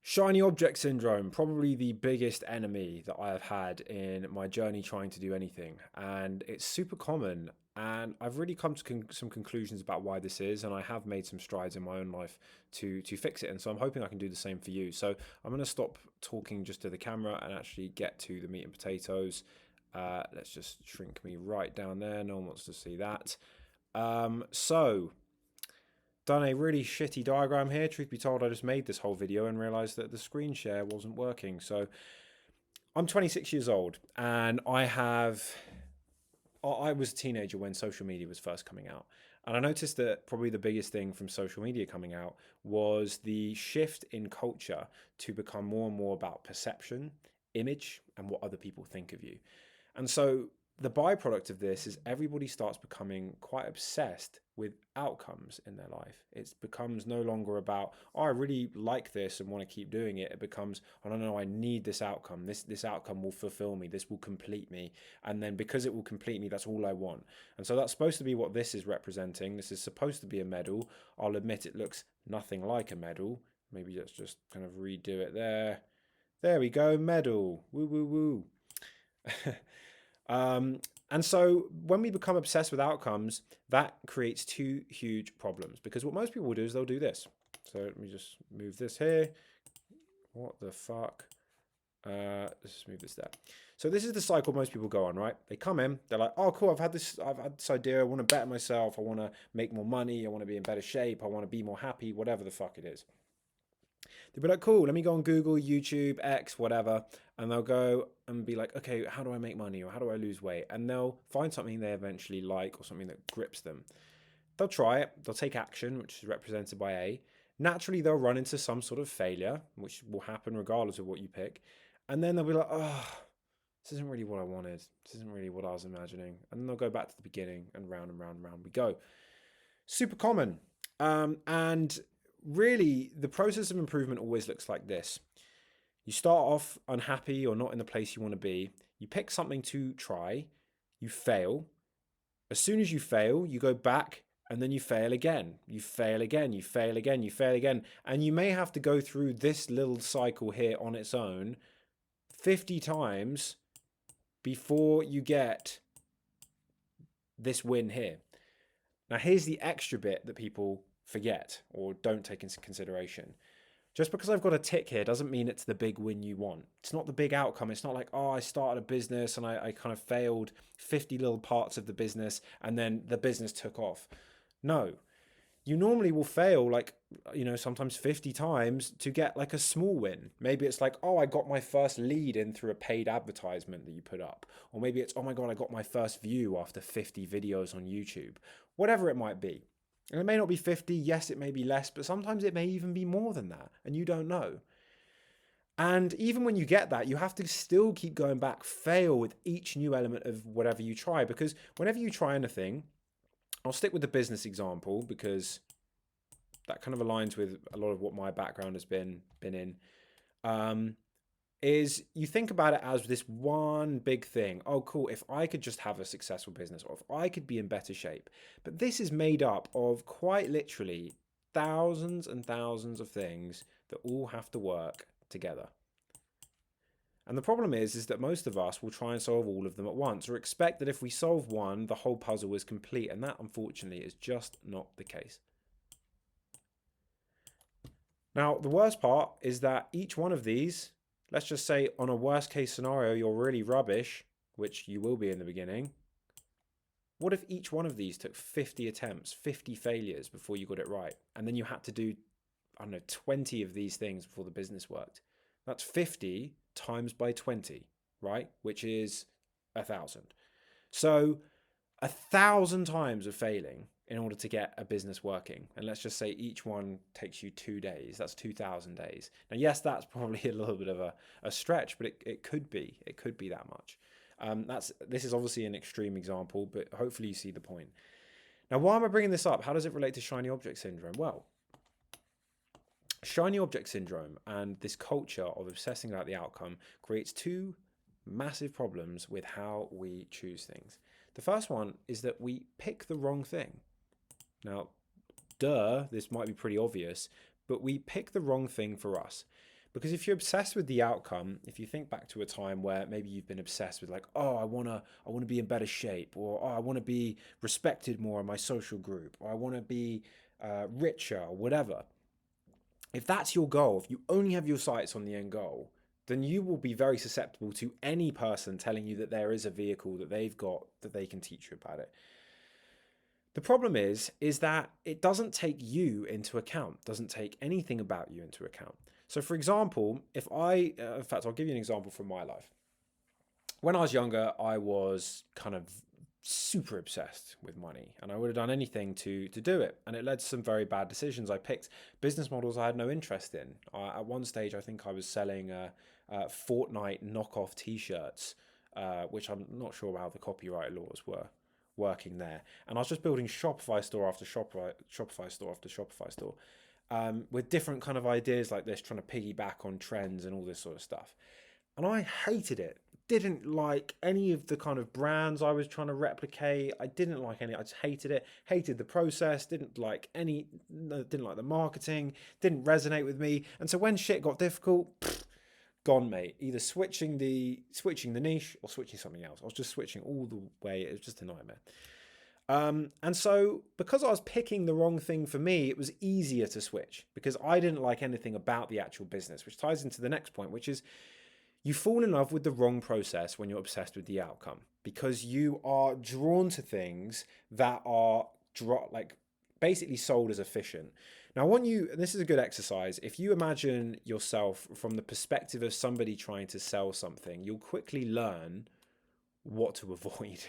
Shiny object syndrome, probably the biggest enemy that I have had in my journey trying to do anything. And it's super common. And I've really come to some conclusions about why this is. And I have made some strides in my own life to fix it. And so I'm hoping I can do the same for you. So I'm going to stop talking just to the camera and actually get to the meat and potatoes. Let's just shrink me right down there. No one wants to see that. So done a really shitty diagram here. Truth be told, I just made this whole video and realized that the screen share wasn't working. So I'm 26 years old and I was a teenager when social media was first coming out. And I noticed that probably the biggest thing from social media coming out was the shift in culture to become more and more about perception, image, and what other people think of you. And so the byproduct of this is everybody starts becoming quite obsessed with outcomes in their life. It becomes no longer about, oh, I really like this and want to keep doing it. It becomes, oh, no, I need this outcome. This outcome will fulfill me. This will complete me. And then because it will complete me, that's all I want. And so that's supposed to be what this is representing. This is supposed to be a medal. I'll admit it looks nothing like a medal. Maybe let's just kind of redo it there. There we go, medal. Woo, woo, woo. And so when we become obsessed with outcomes, that creates two huge problems because what most people will do is they'll do this. So let me just move this here. What the fuck? Let's just move this there. So this is the cycle most people go on, right? They come in, they're like, oh, cool, I've had this idea. I want to better myself. I want to make more money. I want to be in better shape. I want to be more happy, whatever the fuck it is. They'll be like, cool, let me go on Google, YouTube, X, whatever. And they'll go and be like, okay, how do I make money or how do I lose weight? And they'll find something they eventually like or something that grips them. They'll try it, they'll take action, which is represented by A. Naturally, they'll run into some sort of failure, which will happen regardless of what you pick. And then they'll be like, oh, this isn't really what I wanted. This isn't really what I was imagining. And then they'll go back to the beginning and round and round and round we go. Super common. And really, the process of improvement always looks like this. You start off unhappy or not in the place you want to be. You pick something to try. You fail. As soon as you fail, you go back and then you fail again. You fail again. You fail again. You fail again. And you may have to go through this little cycle here on its own 50 times before you get this win here. Now, here's the extra bit that people forget or don't take into consideration. Just because I've got a tick here doesn't mean it's the big win you want. It's not the big outcome. It's not like, oh, I started a business and I kind of failed 50 little parts of the business and then the business took off. No, you normally will fail like, sometimes 50 times to get like a small win. Maybe it's like, oh, I got my first lead in through a paid advertisement that you put up. Or maybe it's, oh my God, I got my first view after 50 videos on YouTube. Whatever it might be. And it may not be 50, yes, it may be less, but sometimes it may even be more than that, and you don't know. And even when you get that, you have to still keep going back, fail with each new element of whatever you try, because whenever you try anything, I'll stick with the business example because that kind of aligns with a lot of what my background has been in. Is you think about it as this one big thing. Oh, cool. If I could just have a successful business or if I could be in better shape. But this is made up of quite literally thousands and thousands of things that all have to work together. And the problem is that most of us will try and solve all of them at once or expect that if we solve one, the whole puzzle is complete. And that, unfortunately, is just not the case. Now, the worst part is that each one of these, let's just say on a worst case scenario, you're really rubbish, which you will be in the beginning. What if each one of these took 50 attempts, 50 failures before you got it right? And then you had to do, 20 of these things before the business worked. That's 50 times by 20, right? Which is 1,000. So 1,000 times of failing in order to get a business working. And let's just say each one takes you 2 days. That's 2,000 days. Now, yes, that's probably a little bit of a stretch, but it could be. It could be that much. This is obviously an extreme example, but hopefully you see the point. Now, why am I bringing this up? How does it relate to shiny object syndrome? Well, shiny object syndrome and this culture of obsessing about the outcome creates two massive problems with how we choose things. The first one is that we pick the wrong thing. Now, this might be pretty obvious, but we pick the wrong thing for us. Because if you're obsessed with the outcome, if you think back to a time where maybe you've been obsessed with like, oh, I wanna be in better shape, or oh, I want to be respected more in my social group, or I want to be richer, or whatever. If that's your goal, if you only have your sights on the end goal, then you will be very susceptible to any person telling you that there is a vehicle that they've got that they can teach you about it. The problem is that it doesn't take you into account, doesn't take anything about you into account. So for example, if in fact, I'll give you an example from my life. When I was younger, I was kind of super obsessed with money, and I would have done anything to do it, and it led to some very bad decisions. I picked business models I had no interest in. At one stage, I think I was selling Fortnite knockoff t-shirts, which I'm not sure how the copyright laws were working there, and I was just building Shopify store after Shopify store after Shopify store, with different kind of ideas like this, trying to piggyback on trends and all this sort of stuff. And I hated it. Didn't like any of the kind of brands I was trying to replicate. I didn't like any. I just hated it. Hated the process. Didn't like the marketing. Didn't resonate with me. And so when shit got difficult, gone, mate. Either switching the niche or switching something else. I was just switching all the way. It was just a nightmare. And so because I was picking the wrong thing for me, it was easier to switch because I didn't like anything about the actual business, which ties into the next point, which is you fall in love with the wrong process when you're obsessed with the outcome because you are drawn to things that are like basically sold as efficient. Now, I want you, and this is a good exercise, if you imagine yourself from the perspective of somebody trying to sell something, you'll quickly learn what to avoid,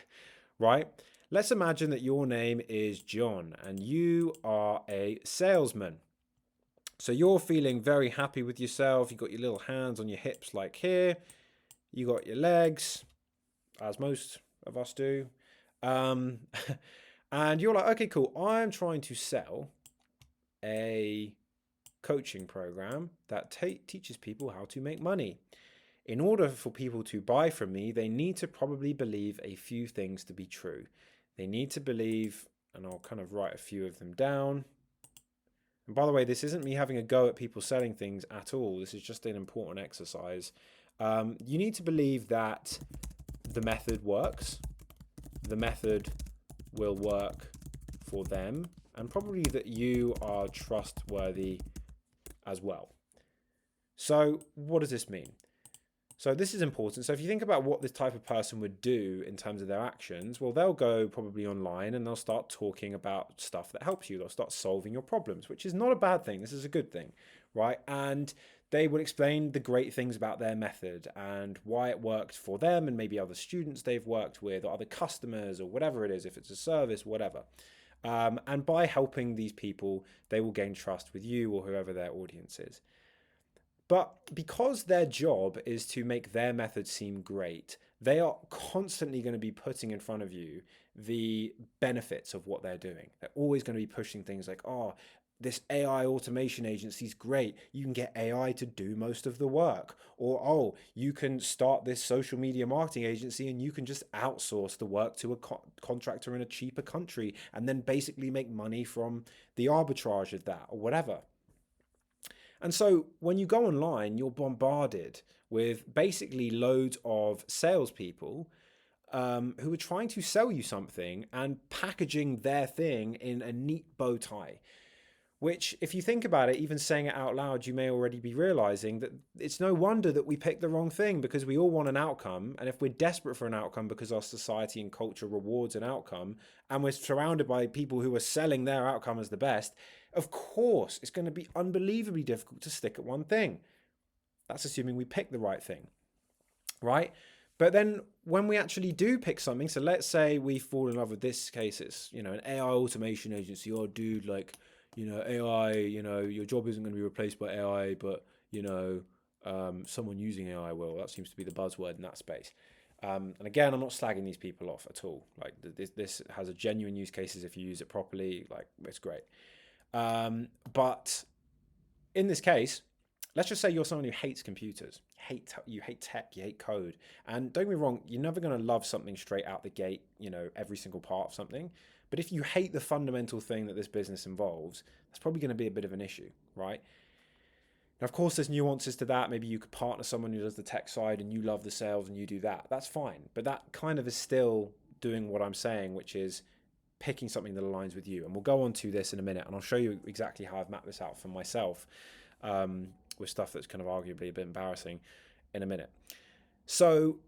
right? Let's imagine that your name is John and you are a salesman. So you're feeling very happy with yourself. You've got your little hands on your hips like here. You got your legs, as most of us do. And you're like, okay, cool. I'm trying to sell a coaching program that teaches people how to make money. In order for people to buy from me, they need to probably believe a few things to be true. They need to believe, and I'll kind of write a few of them down. And by the way, this isn't me having a go at people selling things at all. This is just an important exercise. You need to believe that the method works. The method will work for them. And probably that you are trustworthy as well. So what does this mean? So this is important. So if you think about what this type of person would do in terms of their actions, well, they'll go probably online and they'll start talking about stuff that helps you. They'll start solving your problems, which is not a bad thing. This is a good thing, right? And they will explain the great things about their method and why it worked for them and maybe other students they've worked with or other customers or whatever it is, if it's a service, whatever. And by helping these people, they will gain trust with you or whoever their audience is. But because their job is to make their method seem great, they are constantly going to be putting in front of you the benefits of what they're doing. They're always going to be pushing things like, oh, this AI automation agency is great. You can get AI to do most of the work. Or, oh, you can start this social media marketing agency and you can just outsource the work to a contractor in a cheaper country and then basically make money from the arbitrage of that or whatever. And so when you go online, you're bombarded with basically loads of salespeople who are trying to sell you something and packaging their thing in a neat bow tie. Which, if you think about it, even saying it out loud, you may already be realizing that it's no wonder that we picked the wrong thing because we all want an outcome. And if we're desperate for an outcome because our society and culture rewards an outcome and we're surrounded by people who are selling their outcome as the best, of course, it's going to be unbelievably difficult to stick at one thing. That's assuming we pick the right thing, right? But then when we actually do pick something, so let's say we fall in love with this case, it's, an AI automation agency. Oh, dude, like, AI, your job isn't going to be replaced by AI, but, someone using AI will. That seems to be the buzzword in that space. And again, I'm not slagging these people off at all. Like this has a genuine use cases if you use it properly. Like, it's great. But in this case, let's just say you're someone who hates computers, you hate tech, you hate code. And don't get me wrong, you're never going to love something straight out the gate, every single part of something. But if you hate the fundamental thing that this business involves, that's probably going to be a bit of an issue, right? Now, of course, there's nuances to that. Maybe you could partner someone who does the tech side and you love the sales and you do that. That's fine. But that kind of is still doing what I'm saying, which is picking something that aligns with you. And we'll go on to this in a minute, and I'll show you exactly how I've mapped this out for myself, with stuff that's kind of arguably a bit embarrassing in a minute. So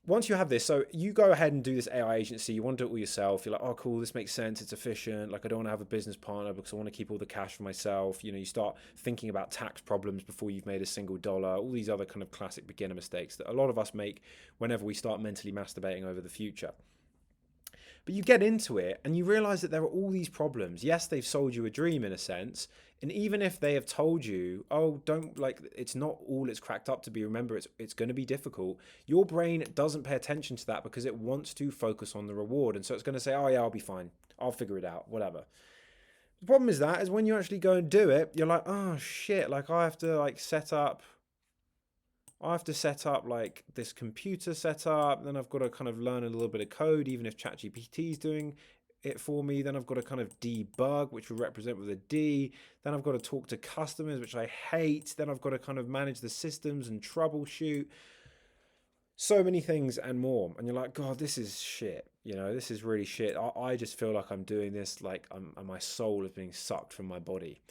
once you have this, so you go ahead and do this AI agency, you want to do it all yourself. You're like, oh, cool, this makes sense. It's efficient. Like, I don't want to have a business partner because I want to keep all the cash for myself. You know, you start thinking about tax problems before you've made a single dollar, all these other kind of classic beginner mistakes that a lot of us make whenever we start mentally masturbating over the future. But you get into it and you realize that there are all these problems. Yes, they've sold you a dream in a sense. And even if they have told you, oh, don't, like, it's not all it's cracked up to be, remember, it's going to be difficult. Your brain doesn't pay attention to that because it wants to focus on the reward. And so it's going to say, oh, yeah, I'll be fine. I'll figure it out, whatever. The problem is when you actually go and do it, you're like, oh, shit, like, I have to set up like this computer setup, then I've got to kind of learn a little bit of code, even if ChatGPT is doing it for me. Then I've got to kind of debug, which will represent with a D. Then I've got to talk to customers, which I hate. Then I've got to kind of manage the systems and troubleshoot. So many things and more. And you're like, God, this is shit. You know, this is really shit. I just feel like I'm doing this like my soul is being sucked from my body.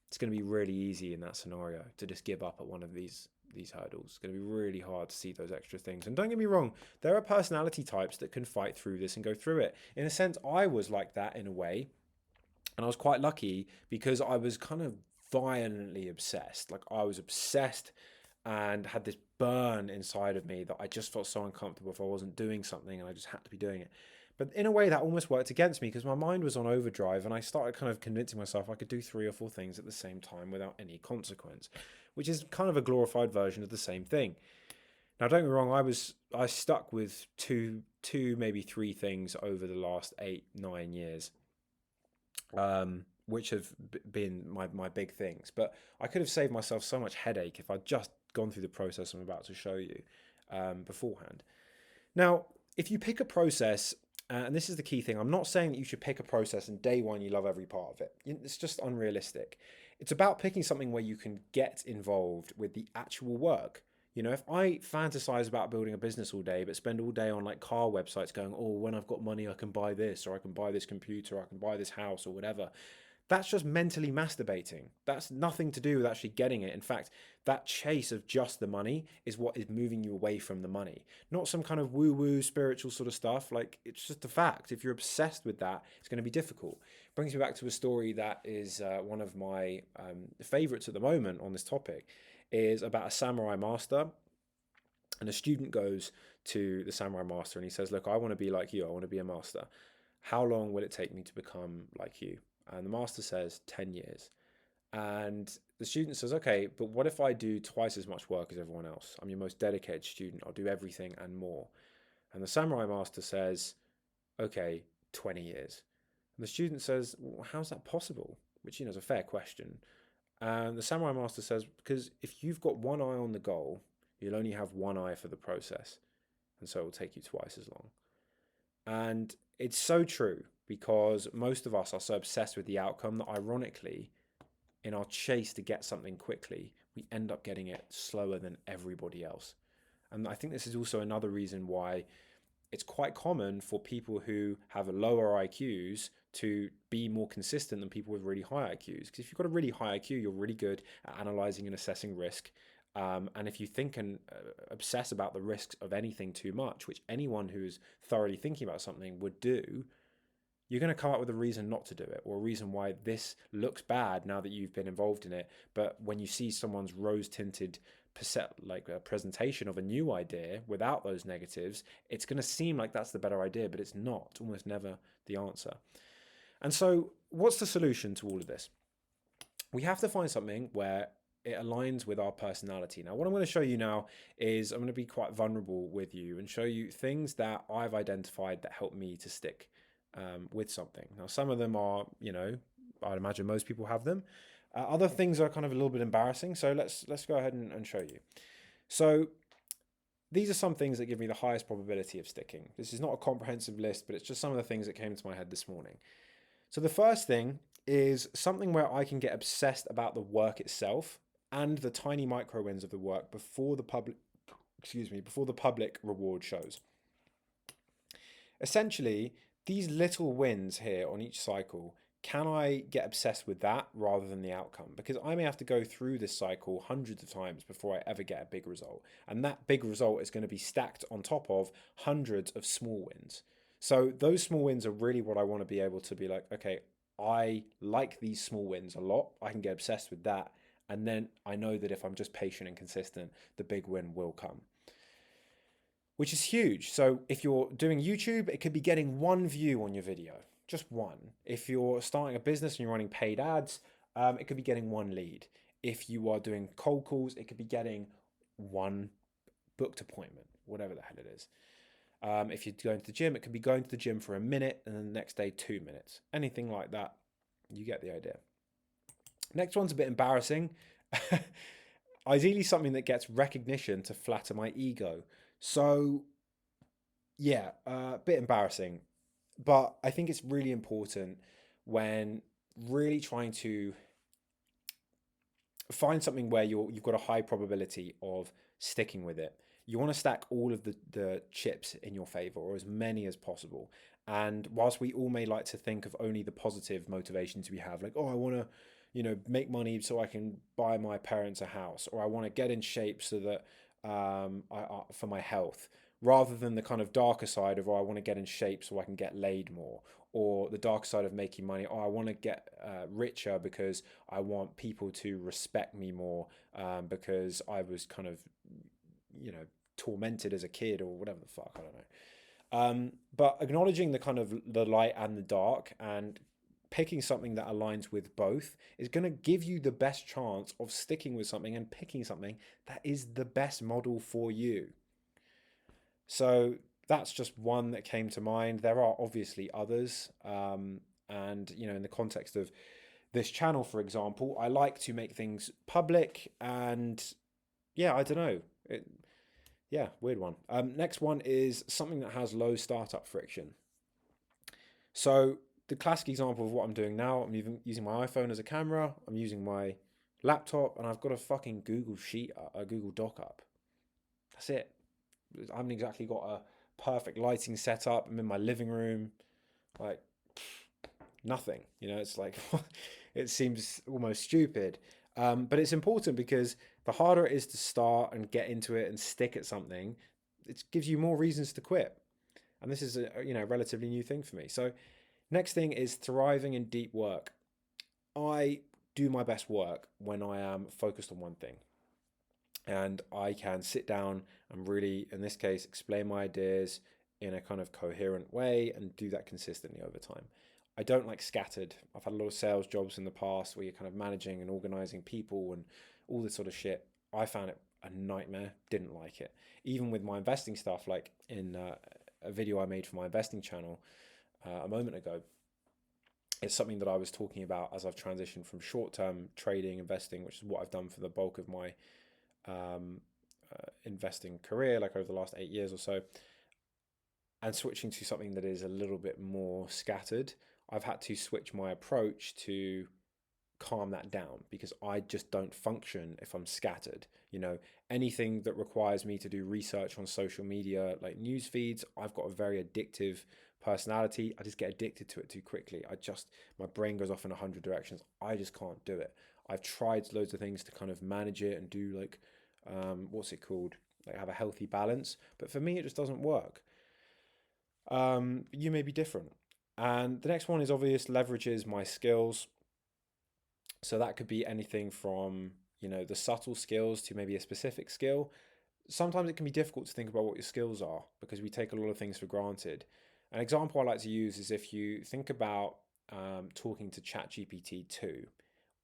It's going to be really easy in that scenario to just give up at one of these hurdles. It's going to be really hard to see those extra things. And don't get me wrong, there are personality types that can fight through this and go through it. In a sense, I was like that in a way. And I was quite lucky because I was kind of violently obsessed. Like, I was obsessed and had this burn inside of me that I just felt so uncomfortable if I wasn't doing something, and I just had to be doing it. But in a way, that almost worked against me because my mind was on overdrive, and I started kind of convincing myself I could do 3 or 4 things at the same time without any consequence, which is kind of a glorified version of the same thing. Now, don't get me wrong, I stuck with two, maybe 3 things over the last 8-9 years, which have been my big things. But I could have saved myself so much headache if I'd just gone through the process I'm about to show you beforehand. Now, if you pick a process, and this is the key thing, I'm not saying that you should pick a process and day one you love every part of it. It's just unrealistic. It's about picking something where you can get involved with the actual work. You know, if I fantasize about building a business all day, but spend all day on like car websites going, oh, when I've got money, I can buy this, or I can buy this computer, or I can buy this house, or whatever. That's just mentally masturbating. That's nothing to do with actually getting it. In fact, that chase of just the money is what is moving you away from the money. Not some kind of woo-woo spiritual sort of stuff. Like, it's just a fact. If you're obsessed with that, it's going to be difficult. Brings me back to a story that is one of my favorites at the moment on this topic, is about a samurai master. And a student goes to the samurai master and he says, look, I want to be like you. I want to be a master. How long will it take me to become like you? And the master says 10 years. And the student says, okay, but what if I do twice as much work as everyone else? I'm your most dedicated student. I'll do everything and more. And the samurai master says, okay, 20 years. And the student says, well, how's that possible? Which, is a fair question. And the samurai master says, because if you've got one eye on the goal, you'll only have one eye for the process. And so it will take you twice as long. And it's so true, because most of us are so obsessed with the outcome that, ironically, in our chase to get something quickly, we end up getting it slower than everybody else. And I think this is also another reason why it's quite common for people who have lower IQs to be more consistent than people with really high IQs. Because if you've got a really high IQ, you're really good at analyzing and assessing risk. And if you think and obsess about the risks of anything too much, which anyone who's thoroughly thinking about something would do, you're going to come up with a reason not to do it, or a reason why this looks bad now that you've been involved in it. But when you see someone's rose-tinted like a presentation of a new idea without those negatives, it's going to seem like that's the better idea, but it's not. It's almost never the answer. And so what's the solution to all of this? We have to find something where it aligns with our personality. Now, what I'm going to show you now is I'm going to be quite vulnerable with you and show you things that I've identified that help me to stick with something. Now, some of them are, I'd imagine most people have them. Other things are kind of a little bit embarrassing. So let's go ahead and show you. So these are some things that give me the highest probability of sticking. This is not a comprehensive list, but it's just some of the things that came into my head this morning. So the first thing is something where I can get obsessed about the work itself and the tiny micro wins of the work before the public, before the public reward shows. Essentially, these little wins here on each cycle, can I get obsessed with that rather than the outcome? Because I may have to go through this cycle hundreds of times before I ever get a big result. And that big result is going to be stacked on top of hundreds of small wins. So those small wins are really what I want to be able to be like, okay, I like these small wins a lot. I can get obsessed with that. And then I know that if I'm just patient and consistent, the big win will come, which is huge. So if you're doing YouTube, it could be getting one view on your video, just one. If you're starting a business and you're running paid ads, it could be getting one lead. If you are doing cold calls, it could be getting one booked appointment, whatever the hell it is. If you're going to the gym, it could be going to the gym for a minute and then the next day 2 minutes. Anything like that, you get the idea. Next one's a bit embarrassing. Ideally something that gets recognition to flatter my ego. So yeah, a bit embarrassing, but I think it's really important when really trying to find something where you've got a high probability of sticking with it. You want to stack all of the chips in your favor, or as many as possible. And whilst we all may like to think of only the positive motivations we have, like, oh, I want to, make money so I can buy my parents a house, or I want to get in shape so that for my health, rather than the kind of darker side of, oh, I want to get in shape so I can get laid more, or the dark side of making money, oh, I want to get richer because I want people to respect me more, because I was kind of, tormented as a kid or whatever the fuck, I don't know. But acknowledging the kind of the light and the dark and picking something that aligns with both is going to give you the best chance of sticking with something and picking something that is the best model for you. So that's just one that came to mind. There are obviously others. And, in the context of this channel, for example, I like to make things public and yeah, I don't know. Yeah, weird one. Next one is something that has low startup friction. So the classic example of what I'm doing now, I'm using my iPhone as a camera, I'm using my laptop, and I've got a fucking Google Sheet, a Google Doc up. That's it. I haven't exactly got a perfect lighting setup. I'm in my living room, like nothing. It's like it seems almost stupid. But it's important because the harder it is to start and get into it and stick at something, it gives you more reasons to quit. And this is a relatively new thing for me. So next thing is thriving in deep work. I do my best work when I am focused on one thing. And I can sit down and really, in this case, explain my ideas in a kind of coherent way and do that consistently over time. I don't like scattered. I've had a lot of sales jobs in the past where you're kind of managing and organizing people and all this sort of shit. I found it a nightmare, didn't like it. Even with my investing stuff, like in a video I made for my investing channel a moment ago, it's something that I was talking about as I've transitioned from short-term trading, investing, which is what I've done for the bulk of my investing career, like over the last 8 years or so, and switching to something that is a little bit more scattered. I've had to switch my approach to calm that down because I just don't function if I'm scattered. Anything that requires me to do research on social media, like news feeds, I've got a very addictive personality. I just get addicted to it too quickly. My brain goes off in 100 directions. I just can't do it. I've tried loads of things to kind of manage it and do like, what's it called? Like have a healthy balance. But for me, it just doesn't work. You may be different. And the next one is obvious, leverages my skills. So that could be anything from, the subtle skills to maybe a specific skill. Sometimes it can be difficult to think about what your skills are because we take a lot of things for granted. An example I like to use is if you think about talking to ChatGPT 2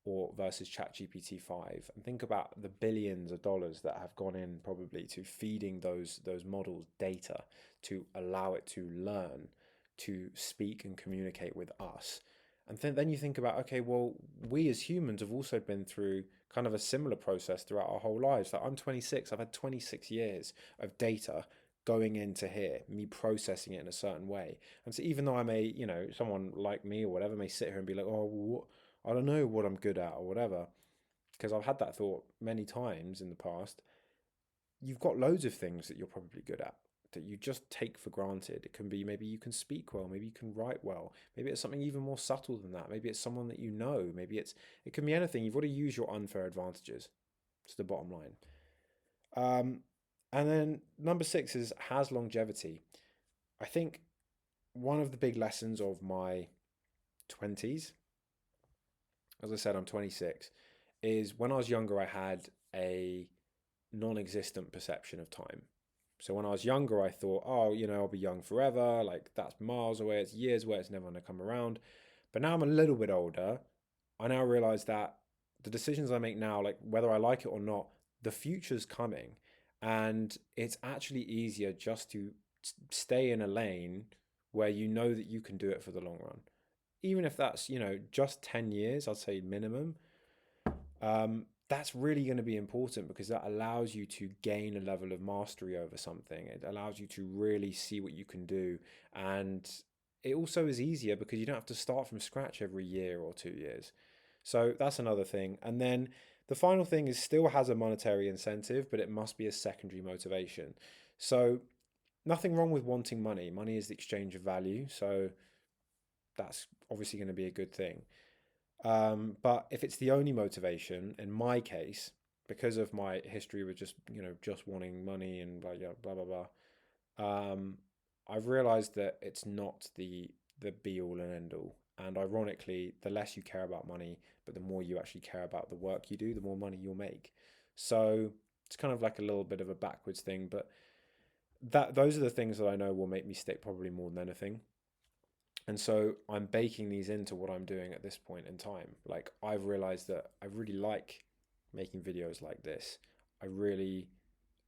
or versus ChatGPT 5, and think about the billions of dollars that have gone in probably to feeding those models data to allow it to learn, to speak and communicate with us. And then you think about, okay, well, we as humans have also been through kind of a similar process throughout our whole lives. Like I'm 26, I've had 26 years of data going into here, me processing it in a certain way. And so even though I may, someone like me or whatever may sit here and be like, oh, I don't know what I'm good at or whatever, because I've had that thought many times in the past. You've got loads of things that you're probably good at that you just take for granted. It can be maybe you can speak well, maybe you can write well, maybe it's something even more subtle than that. Maybe it's someone that you know, maybe it can be anything. You've got to use your unfair advantages. It's the bottom line. Um, and then number six is has longevity. I think one of the big lessons of my 20s, as I said, I'm 26, is when I was younger, I had a non existent perception of time. So when I was younger, I thought, oh, I'll be young forever. Like that's miles away, it's years away, it's never going to come around. But now I'm a little bit older. I now realize that the decisions I make now, like whether I like it or not, the future's coming. And it's actually easier just to stay in a lane where you know that you can do it for the long run. Even if that's, just 10 years, I'd say minimum. That's really going to be important because that allows you to gain a level of mastery over something. It allows you to really see what you can do. And it also is easier because you don't have to start from scratch every year or 2 years. So that's another thing. And then the final thing is still has a monetary incentive, but it must be a secondary motivation. So nothing wrong with wanting money. Money is the exchange of value. So that's obviously going to be a good thing. But if it's the only motivation, in my case, because of my history with just wanting money and blah blah blah blah, I've realized that it's not the be all and end all. And ironically, the less you care about money, but the more you actually care about the work you do, the more money you'll make. So it's kind of like a little bit of a backwards thing, but those are the things that I know will make me stick probably more than anything. And so I'm baking these into what I'm doing at this point in time. Like I've realized that I really like making videos like this. I really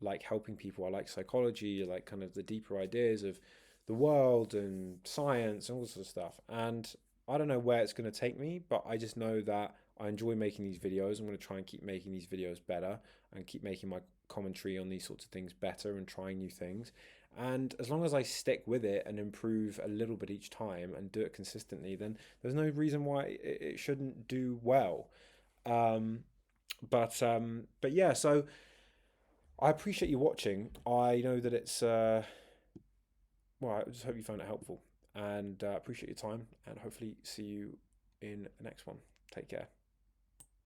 like helping people. I like psychology, I like kind of the deeper ideas of the world and science and all this sort of stuff. And I don't know where it's going to take me, but I just know that I enjoy making these videos. I'm going to try and keep making these videos better and keep making my commentary on these sorts of things better and trying new things. And as long as I stick with it and improve a little bit each time and do it consistently, then there's no reason why it shouldn't do well. Um, but yeah, so I appreciate you watching. I know that it's well, I just hope you found it helpful and appreciate your time and hopefully see you in the next one. Take care.